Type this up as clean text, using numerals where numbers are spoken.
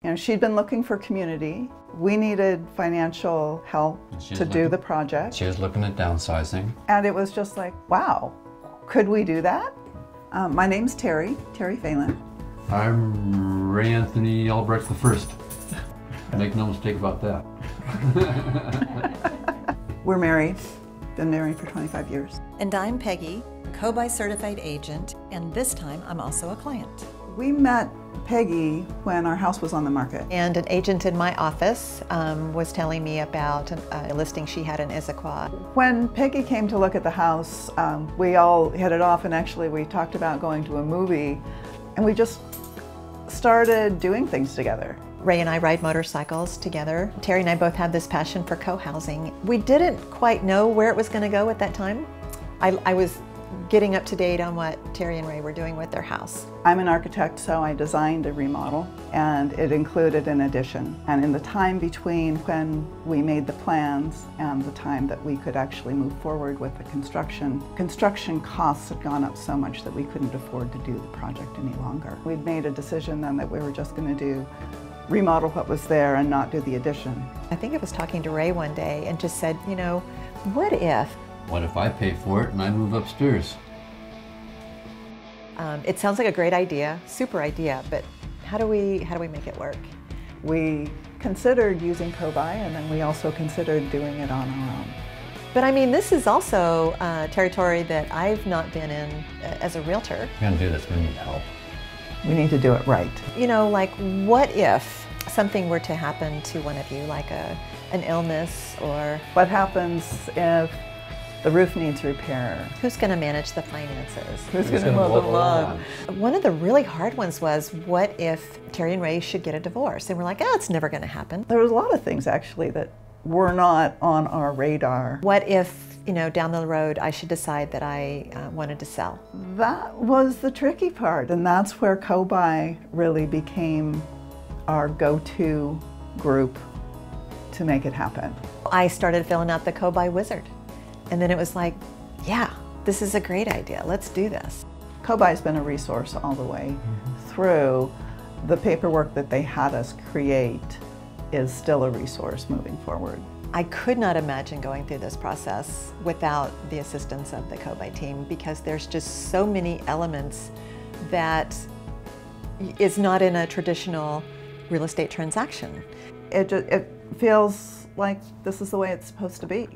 You know, she'd been looking for community. We needed financial help to do the project. She was looking at downsizing. And it was just like, wow, could we do that? My name's Terry Phelan. I'm Ray Anthony Albrecht I. Make no mistake about that. We're married, been married for 25 years. And I'm Peggy, CoBuy certified agent, and this time I'm also a client. We met Peggy when our house was on the market. And an agent in my office was telling me about a listing she had in Issaquah. When Peggy came to look at the house, we all hit it off, and actually we talked about going to a movie, and we just started doing things together. Ray and I ride motorcycles together. Terry and I both have this passion for co-housing. We didn't quite know where it was going to go at that time. I was getting up to date on what Terry and Ray were doing with their house. I'm an architect, so I designed a remodel, and it included an addition. And in the time between when we made the plans and the time that we could actually move forward with the construction costs had gone up so much that we couldn't afford to do the project any longer. We'd made a decision then that we were just going to remodel what was there and not do the addition. I think I was talking to Ray one day and just said, you know, what if? What if I pay for it and I move upstairs? It sounds like a great idea, super idea, but how do we make it work? We considered using CoBuy, and then we also considered doing it on our own. But I mean, this is also territory that I've not been in as a realtor. We're gonna do this, we need help. We need to do it right. You know, like what if something were to happen to one of you, like an illness or... What happens if the roof needs repair? Who's going to manage the finances? Who's going to mow the lawn? One of the really hard ones was, what if Terry and Ray should get a divorce? And we're like, oh, it's never going to happen. There was a lot of things actually that were not on our radar. What if, you know, down the road I should decide that I wanted to sell? That was the tricky part, and that's where CoBuy really became our go-to group to make it happen. I started filling out the CoBuy wizard. And then it was like, yeah, this is a great idea. Let's do this. CoBuy's been a resource all the way through. The paperwork that they had us create is still a resource moving forward. I could not imagine going through this process without the assistance of the CoBuy team, because there's just so many elements that is not in a traditional real estate transaction. It feels like this is the way it's supposed to be.